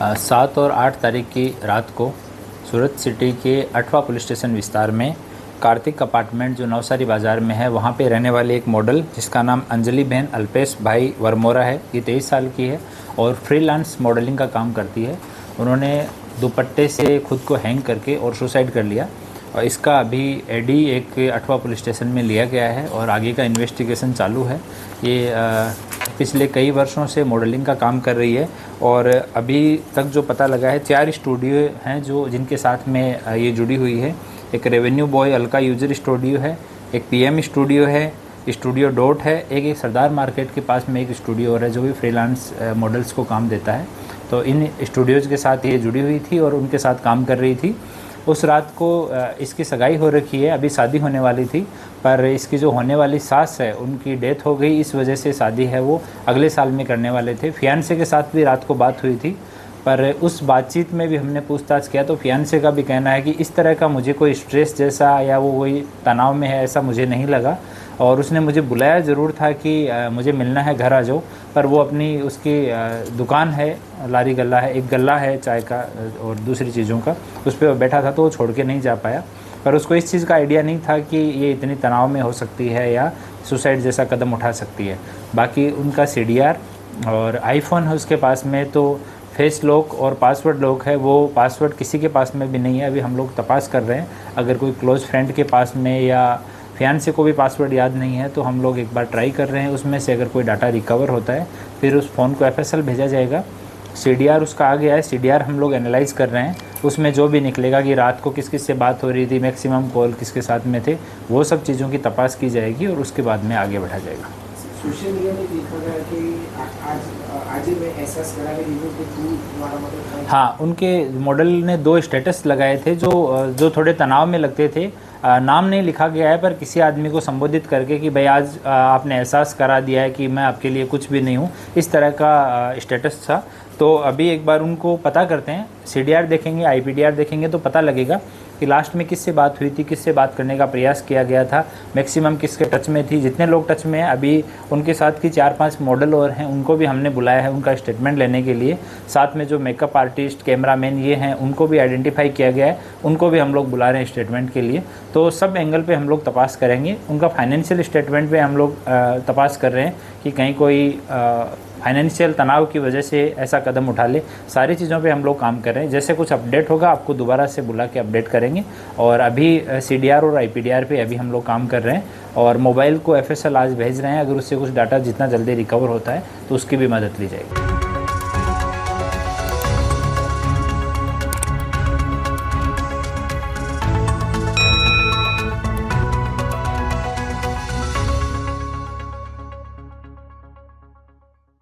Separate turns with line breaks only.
7 और 8 तारीख की रात को सूरत सिटी के अठवा पुलिस स्टेशन विस्तार में कार्तिक अपार्टमेंट जो नवसारी बाज़ार में है वहाँ पे रहने वाली एक मॉडल जिसका नाम अंजलि बहन अल्पेश भाई वर्मोरा है। ये 23 साल की है और फ्रीलांस मॉडलिंग का काम करती है। उन्होंने दुपट्टे से खुद को हैंग करके और सुसाइड कर लिया और इसका अभी एडी एक अठवा पुलिस स्टेशन में लिया गया है और आगे का इन्वेस्टिगेशन चालू है। ये पिछले कई वर्षों से मॉडलिंग का काम कर रही है और अभी तक जो पता लगा है 4 स्टूडियो हैं जो जिनके साथ में ये जुड़ी हुई है। एक revenue boy Alka user studio है, एक पीएम स्टूडियो है, स्टूडियो डॉट है, एक सरदार मार्केट के पास में एक स्टूडियो और है जो भी फ्रीलांस मॉडल्स को काम देता है। तो इन स्टूडियोज़ के साथ ये जुड़ी हुई थी और उनके साथ काम कर रही थी। उस रात को इसकी सगाई हो रखी है, अभी शादी होने वाली थी, पर इसकी जो होने वाली सास है उनकी डेथ हो गई। इस वजह से शादी है वो अगले साल में करने वाले थे। फियांसे के साथ भी रात को बात हुई थी, पर उस बातचीत में भी हमने पूछताछ किया तो फियांसे का भी कहना है कि इस तरह का मुझे कोई स्ट्रेस जैसा या वो कोई तनाव में है ऐसा मुझे नहीं लगा। और उसने मुझे बुलाया ज़रूर था कि मुझे मिलना है, घर आ जाओ, पर वो अपनी उसकी दुकान है, लारी गल्ला है, एक गल्ला है चाय का और दूसरी चीज़ों का, उस पर बैठा था तो वो छोड़ के नहीं जा पाया। पर उसको इस चीज़ का आइडिया नहीं था कि ये इतनी तनाव में हो सकती है या सुसाइड जैसा कदम उठा सकती है। बाकी उनका CDR और आईफोन है उसके पास में, तो फेस लॉक और पासवर्ड लॉक है, वो पासवर्ड किसी के पास में भी नहीं है। अभी हम लोग तपास कर रहे हैं, अगर कोई क्लोज़ फ्रेंड के पास में या फियांसे को भी पासवर्ड याद नहीं है तो हम लोग एक बार ट्राई कर रहे हैं। उसमें से अगर कोई डाटा रिकवर होता है फिर उस फ़ोन को FSL भेजा जाएगा। CDR उसका आ गया है, CDR हम लोग एनालाइज़ कर रहे हैं। उसमें जो भी निकलेगा कि रात को किस किस से बात हो रही थी, मैक्सिमम कॉल किसके साथ में थे, वो सब चीज़ों की तपास की जाएगी और उसके बाद में आगे बढ़ा जाएगा।
सोशल मीडिया में लिखा गया कि आज में ऐसा करा के रिव्यू के थ्रू हमारा मतलब। हाँ,
उनके मॉडल ने 2 स्टेटस लगाए थे जो थोड़े तनाव में लगते थे। नाम नहीं लिखा गया है पर किसी आदमी को संबोधित करके कि भाई आज आपने एहसास करा दिया है कि मैं आपके लिए कुछ भी नहीं हूँ, इस तरह का स्टेटस था। तो अभी एक बार उनको पता करते हैं, CDR देखेंगे, IPDR देखेंगे तो पता लगेगा कि लास्ट में किससे बात हुई थी, किससे बात करने का प्रयास किया गया था, मैक्सिमम किसके टच में थी। जितने लोग टच में हैं अभी उनके साथ की 4-5 मॉडल और हैं, उनको भी हमने बुलाया है उनका स्टेटमेंट लेने के लिए। साथ में जो मेकअप आर्टिस्ट, कैमरामैन ये हैं उनको भी आइडेंटिफाई किया गया है, उनको भी हम लोग बुला रहे हैं स्टेटमेंट के लिए। तो सब एंगल पे हम लोग तपास करेंगे। उनका फाइनेंशियल स्टेटमेंट पे हम लोग तपास कर रहे हैं कि कहीं कोई फाइनेंशियल तनाव की वजह से ऐसा कदम उठा ले। सारी चीज़ों पे हम लोग काम कर रहे हैं। जैसे कुछ अपडेट होगा आपको दोबारा से बुला के अपडेट करेंगे। और अभी CDR और IPDR पे अभी हम लोग काम कर रहे हैं और मोबाइल को FSL आज भेज रहे हैं। अगर उससे कुछ डाटा जितना जल्दी रिकवर होता है तो उसकी भी मदद ली जाएगी।